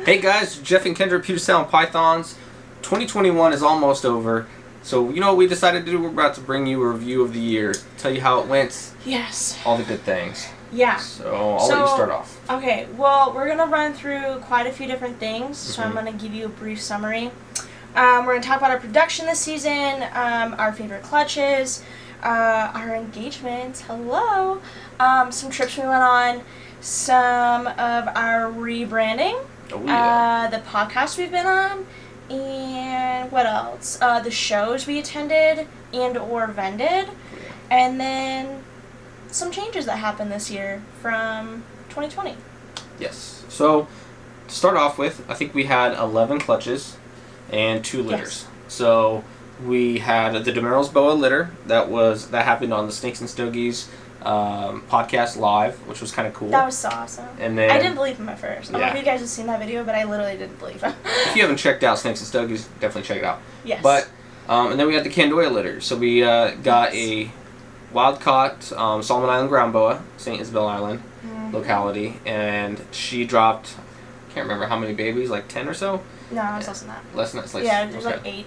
Hey guys, Jeff and Kendra, Puget.Sound.Pythons. 2021 is almost over. So, you know what we decided to do? We're about to bring you a review of the year. Tell you how it went. Yes. All the good things. Yeah. So, I'll let you start off. Okay, well, we're going to run through quite a few different things. So, I'm going to give you a brief summary. We're going to talk about our production this season, our favorite clutches, our engagements, hello, some trips we went on, some of our rebranding, the podcast we've been on, and what else? The shows we attended and or vended, and then some changes that happened this year from 2020. Yes. So, to start off with, I think we had 11 clutches and 2 litters. Yes. So, we had the DeMero's Boa litter that happened on the Snakes and Stogies podcast live, which was kind of cool. That was so awesome. And then I didn't believe him at first. I don't know if you guys have seen that video, but I literally didn't believe him. If you haven't checked out Snakes and Stogies, definitely check it out. Yes. But and then we had the Candoya litter. So we got a wild-caught Solomon Island ground boa, St. Isabel Island locality, and she dropped, I can't remember how many babies, like 10 or so? No, it was less than that. Less than that? Like, yeah, there's like 8.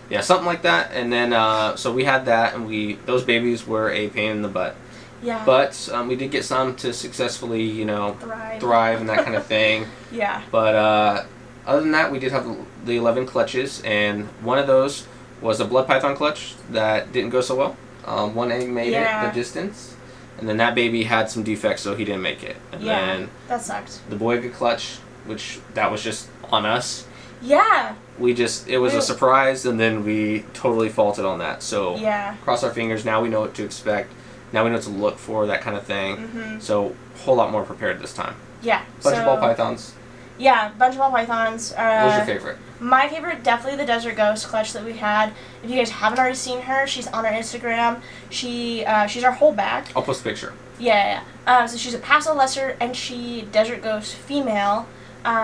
Yeah, something like that. And then, so we had that, and those babies were a pain in the butt. Yeah. But we did get some to successfully, thrive and that kind of thing. Yeah. But other than that, we did have the 11 clutches, and one of those was a blood python clutch that didn't go so well. One egg made it the distance, and then that baby had some defects, so he didn't make it. And then that sucked. the boyga clutch, which that was just on us. Yeah. It was a surprise, and then we totally faulted on that. So cross our fingers. Now we know what to expect. Now we know what to look for, that kind of thing. Mm-hmm. So a whole lot more prepared this time. Yeah. Bunch of ball pythons. Yeah, bunch of ball pythons. What was your favorite? My favorite, definitely the Desert Ghost clutch that we had. If you guys haven't already seen her, she's on our Instagram. She's our holdback. I'll post a picture. Yeah. So she's a Paso Lesser, and she Desert Ghost female.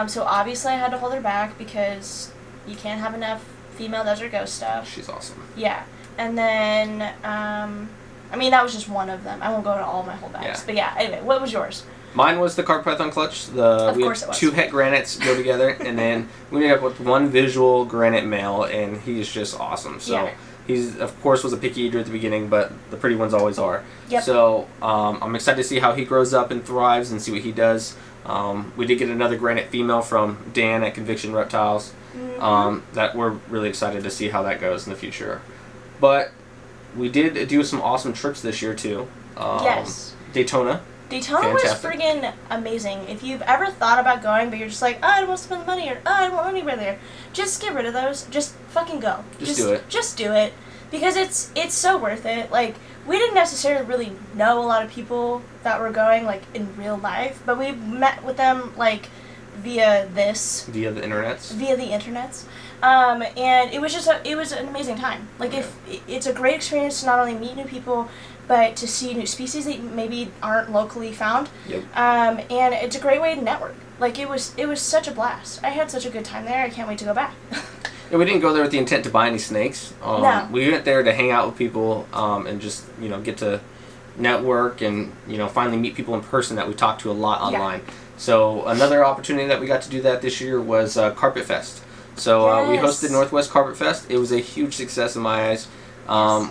So obviously I had to hold her back because you can't have enough female Desert Ghost stuff. She's awesome. Yeah. And then, that was just one of them. I won't go to all my holdbacks. Yeah. But yeah, anyway, what was yours? Mine was the carp python clutch. We had 2 het granites go together, and then we ended up with 1 visual granite male, and he's just awesome. So he's, of course, was a picky eater at the beginning, but the pretty ones always are. Yep. So I'm excited to see how he grows up and thrives and see what he does. We did get another granite female from Dan at Conviction Reptiles. That we're really excited to see how that goes in the future. But we did do some awesome trips this year too. Yes. Daytona was friggin' amazing. If you've ever thought about going, but you're just like, oh, I don't want to spend the money, or oh, I don't want anywhere there, just get rid of those. Just fucking go. Just do it. Just do it. Because it's so worth it. Like, we didn't necessarily really know a lot of people that were going, like, in real life, but we met with them, like, via the internets. And it was an amazing time. Like, it's a great experience to not only meet new people, but to see new species that maybe aren't locally found. Yep. And it's a great way to network. Like, it was such a blast. I had such a good time there. I can't wait to go back. Yeah, we didn't go there with the intent to buy any snakes. No. We went there to hang out with people and just, get to network and, finally meet people in person that we talked to a lot online. Yeah. So another opportunity that we got to do that this year was Carpet Fest. So we hosted Northwest Carpet Fest. It was a huge success in my eyes.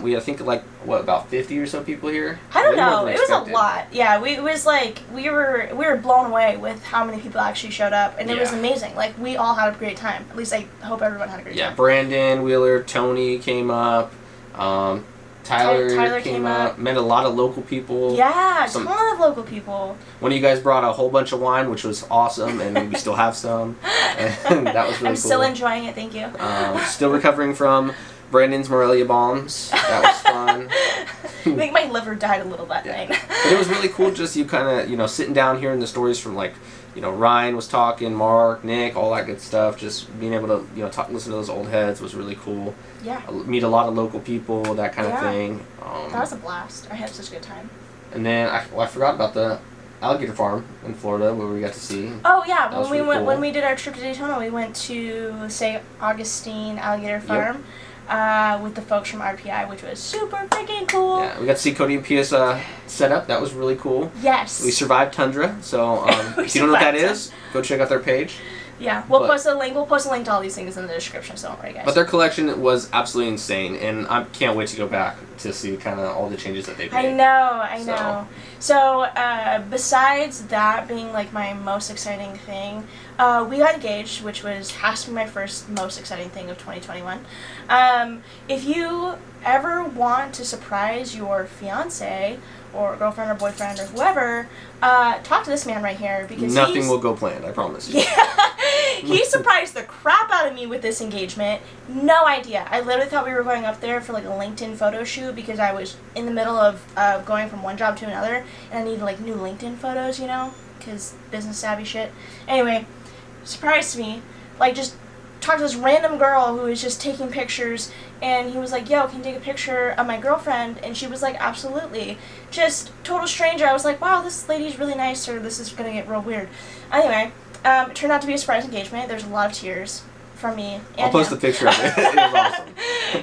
We I think about 50 or so people here. I don't know. It was a lot. Yeah, we were blown away with how many people actually showed up, and it was amazing. Like, we all had a great time. At least I hope everyone had a great time. Yeah, Brandon Wheeler, Tony came up. Tyler came up. Met a lot of local people. Yeah, a ton of local people. One of you guys brought a whole bunch of wine, which was awesome, and we still have some. And that was really cool. I'm still enjoying it, thank you. Still recovering from Brandon's Morelia bombs. That was fun. I think my liver died a little that night. But it was really cool just you kind of, sitting down hearing the stories from, like, Ryan was talking, Mark, Nick, all that good stuff. Just being able to, listen to those old heads was really cool. Yeah. Meet a lot of local people, that kind of thing. That was a blast. I had such a good time. And then I forgot about the alligator farm in Florida where we got to see. Oh yeah, when we did our trip to Daytona, we went to St. Augustine Alligator Farm. Yep. With the folks from RPI, which was super freaking cool. Yeah, we got to see Cody and Pia's setup. That was really cool. Yes. We survived Tundra, so if you don't know what that is, go check out their page. Yeah, we'll post a link. We'll post a link to all these things in the description, so don't worry, guys. But their collection was absolutely insane, and I can't wait to go back to see kind of all the changes that they've made. I know. So, besides that being like my most exciting thing, we got engaged, which has to be my first most exciting thing of 2021. If you ever want to surprise your fiance or girlfriend or boyfriend or whoever, talk to this man right here, because nothing will go planned, I promise you. Yeah, he surprised the crap out of me with this engagement. No idea. I literally thought we were going up there for like a LinkedIn photo shoot, because I was in the middle of going from one job to another, and I needed like new LinkedIn photos, because business savvy shit. Anyway, surprised me, like just talked to this random girl who was just taking pictures, and he was like, yo, can you take a picture of my girlfriend? And she was like, absolutely. Just total stranger. I was like, wow, this lady's really nice, or this is gonna get real weird. Anyway, it turned out to be a surprise engagement. There's a lot of tears from me and I'll post a picture of it. It was awesome.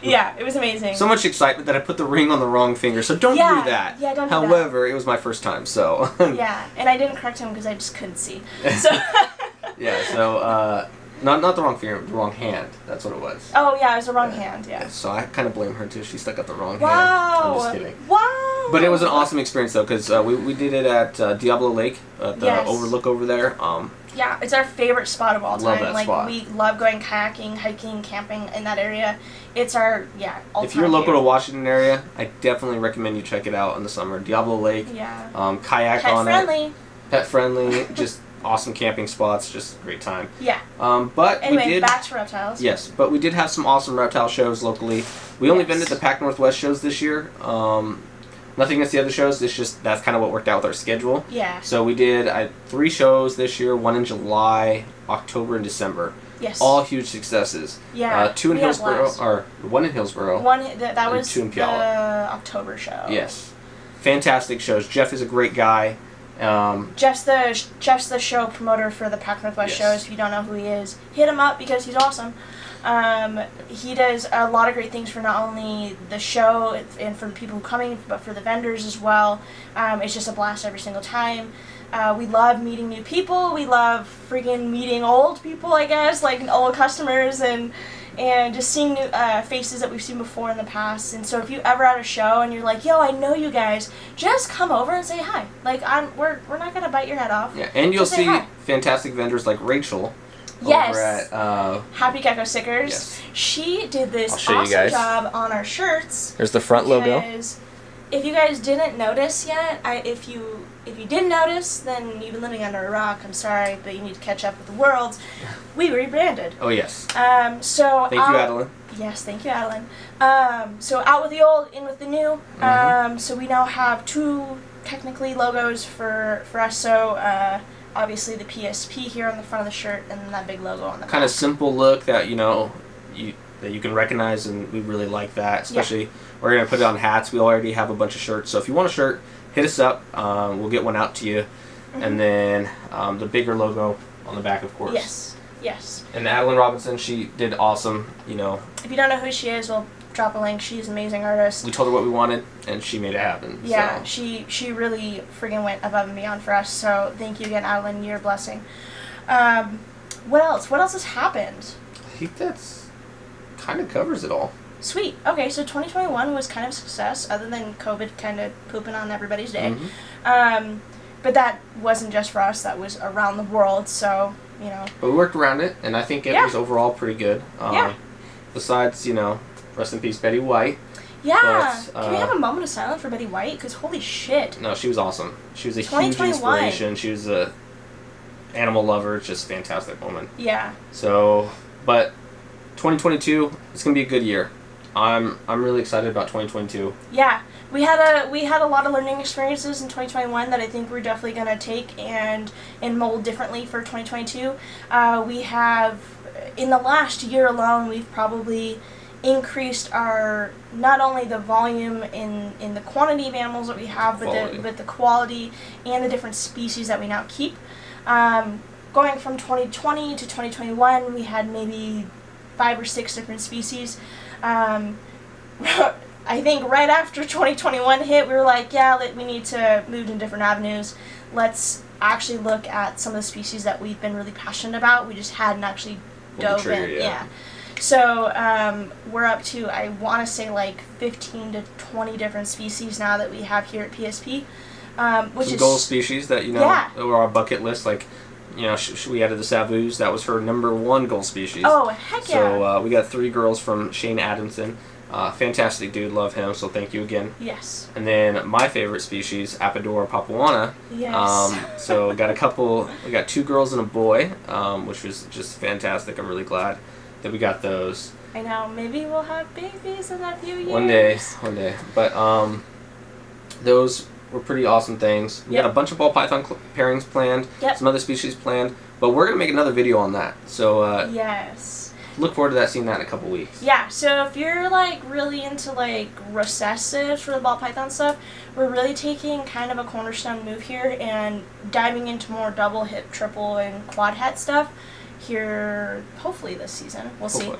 Yeah, it was amazing. So much excitement that I put the ring on the wrong finger, so don't do that. Yeah, don't do However, it was my first time, so... Yeah, and I didn't correct him because I just couldn't see. So... Yeah, so, not the wrong finger, the wrong hand. That's what it was. Oh, yeah, it was the wrong hand, yeah. So I kind of blame her, too. She stuck out the wrong wow. hand. I'm just kidding. Wow! But it was an awesome experience, though, because we did it at Diablo Lake, at the overlook over there. Yeah, it's our favorite spot of all time. Love that spot. We love going kayaking, hiking, camping in that area. It's our, all-time If you're local favorite. to Washington area, I definitely recommend you check it out in the summer. Diablo Lake. Yeah. Kayak Pet on friendly. it. Pet friendly. Just awesome camping spots. Just a great time. Yeah. But anyway, we did... back to reptiles. Yes, but we did have some awesome reptile shows locally. We only vended the Pac Northwest shows this year. Nothing against the other shows. It's just that's kind of what worked out with our schedule. Yeah. So we did 3 shows this year. 1 in July, October, and December. Yes. All huge successes. Yeah. 2 in Hillsboro, or 1 in Hillsboro. That was 2 in the Puyallup. October show. Yes. Fantastic shows. Jeff is a great guy. Jeff's the show promoter for the Pac Northwest shows. If you don't know who he is, hit him up because he's awesome. He does a lot of great things for not only the show and for the people who are coming, but for the vendors as well. It's just a blast every single time. We love meeting new people. We love freaking meeting old people, I guess, like old customers, and just seeing new faces that we've seen before in the past. And so if you ever at a show and you're like, yo, I know you guys, just come over and say hi. Like, we're not going to bite your head off. Yeah, and you'll see hi. Fantastic vendors like Rachel. Yes. Over at Happy Gecko Stickers. Yes. She did this awesome job on our shirts. There's the front logo. If you guys didn't notice yet, if you didn't notice, then you've been living under a rock. I'm sorry, but you need to catch up with the world. We rebranded. Oh yes. So thank you, Adeline. Yes, thank you, Adeline. So out with the old, in with the new. So we now have 2 technically logos for us. So obviously the PSP here on the front of the shirt, and then that big logo on the back. Kind of simple look that that you can recognize, and we really like that. Especially we're gonna put it on hats. We already have a bunch of shirts, so if you want a shirt, hit us up. We'll get one out to you, and then the bigger logo on the back, of course. Yes. And Adeline Robinson, she did awesome. If you don't know who she is, we'll drop a link. She's an amazing artist. We told her what we wanted, and she made it happen. Yeah, so. she really friggin' went above and beyond for us. So thank you again, Adeline. You're a blessing. What else? What else has happened? I think that's kind of covers it all. Sweet. Okay, so 2021 was kind of a success, other than COVID kind of pooping on everybody's day. But that wasn't just for us. That was around the world. So But we worked around it, and I think it was overall pretty good. Besides, rest in peace, Betty White. Yeah. Can we have a moment of silence for Betty White? Because holy shit. No, she was awesome. She was a huge inspiration. She was a animal lover, just fantastic woman. Yeah. So, but 2022, it's gonna be a good year. I'm really excited about 2022. Yeah. We had a lot of learning experiences in 2021 that I think we're definitely gonna take and mold differently for 2022. We have, in the last year alone, we've probably increased our, not only the volume in the quantity of animals that we have, but the quality and the different species that we now keep. Going from 2020 to 2021, we had maybe 5 or 6 different species. I think right after 2021 hit, we were like, we need to move in different avenues. Let's actually look at some of the species that we've been really passionate about. We just hadn't actually dove in. Yeah. So we're up to, I want to say, like 15 to 20 different species now that we have here at PSP. Which some goal species that, were our bucket list. Like, we added the Savus. That was her #1 goal species. Oh, heck yeah. So we got 3 girls from Shane Adamson. Fantastic dude. Love him. So thank you again. Yes. And then my favorite species, Apodora papuana. Yes. So we got 2 girls and a boy, which was just fantastic. I'm really glad that we got those. I know. Maybe we'll have babies in a few years. One day. But those were pretty awesome things. We got a bunch of ball python pairings planned. Yep. Some other species planned. But we're going to make another video on that. So yes. Look forward to seeing that in a couple weeks. Yeah, so if you're like really into like recessives for the ball python stuff, we're really taking kind of a cornerstone move here and diving into more double hip, triple, and quad het stuff here hopefully this season. We'll see.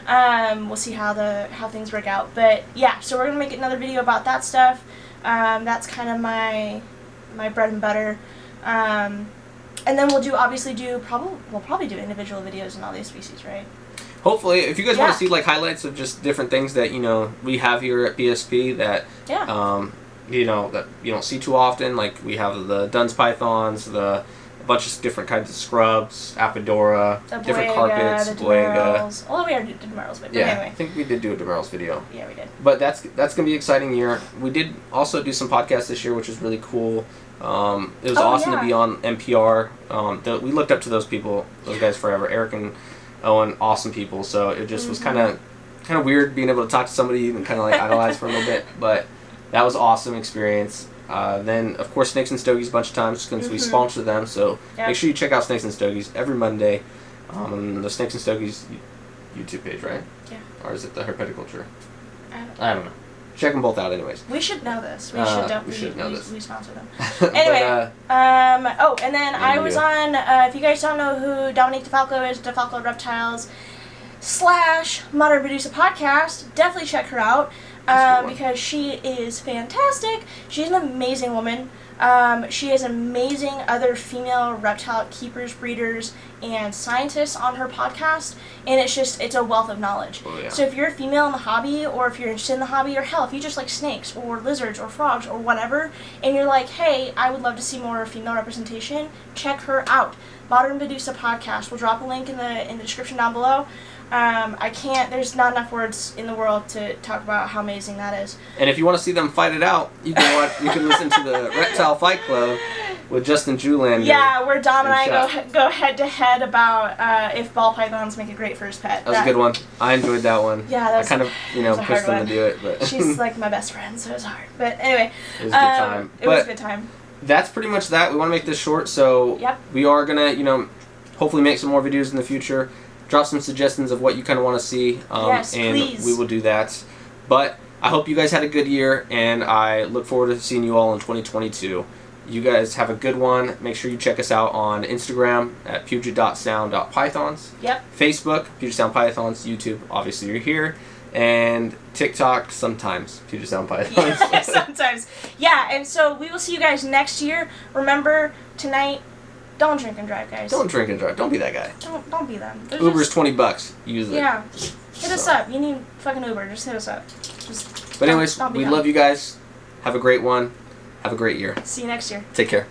We'll see how things work out. But yeah, so we're gonna make another video about that stuff. That's kind of my bread and butter. And then we'll probably do individual videos in all these species, right? Hopefully, if you guys want to see like highlights of just different things that we have here at PSP that that you don't see too often, like we have the Dunn's pythons, a bunch of different kinds of scrubs, Apodora, different carpets, Boyega. Although we already did Demerals, but anyway. I think we did do a Demerals video. Yeah, we did. But that's gonna be an exciting year. We did also do some podcasts this year, which was really cool. It was awesome to be on NPR. We looked up to those guys forever. Eric and Owen, awesome people. So it just was kind of weird being able to talk to somebody and kind of like idolize for a little bit. But that was an awesome experience. Then of course Snakes and Stogies a bunch of times since we sponsor them. So make sure you check out Snakes and Stogies every Monday on the Snakes and Stogies YouTube page, right? Yeah. Or is it the Herpeticulture? I don't know. Check them both out, anyways. We should know this. We should know this. We sponsor them. Anyway, and then I was on. If you guys don't know who Dominique DeFalco is, DeFalco Reptiles / Modern Medusa podcast, definitely check her out because she is fantastic. She's an amazing woman. She has amazing other female reptile keepers, breeders, and scientists on her podcast, and it's a wealth of knowledge. Oh, yeah. So if you're a female in the hobby, or if you're interested in the hobby, or hell, if you just like snakes, or lizards, or frogs, or whatever, and you're like, hey, I would love to see more female representation, check her out. Modern Medusa podcast. We'll drop a link in the description down below. There's not enough words in the world to talk about how amazing that is. And if you want to see them fight it out, you can listen to the Reptile Fight Club with Justin Julander. Yeah, where Dom and I go head to head about if ball pythons make a great first pet. That was a good one. I enjoyed that one. Yeah, that was I kind of pushed them to do it, but she's like my best friend, so it was hard. But anyway, it was a good time. It was a good time. That's pretty much that. We want to make this short, so we are gonna, hopefully make some more videos in the future. Drop some suggestions of what you kind of want to see, and please. We will do that. But I hope you guys had a good year, and I look forward to seeing you all in 2022. You guys have a good one. Make sure you check us out on Instagram at Puget.Sound.Pythons. Yep. Facebook, Puget.Sound.Pythons. YouTube, obviously you're here. And TikTok, sometimes, Puget.Sound.Pythons. Yeah, sometimes. Yeah, and so we will see you guys next year. Remember, tonight, don't drink and drive, guys. Don't drink and drive. Don't be that guy. Don't be them. Uber's $20. Use it. Yeah. Hit us up. You need fucking Uber. Just hit us up. But anyways, we love you guys. Have a great one. Have a great year. See you next year. Take care.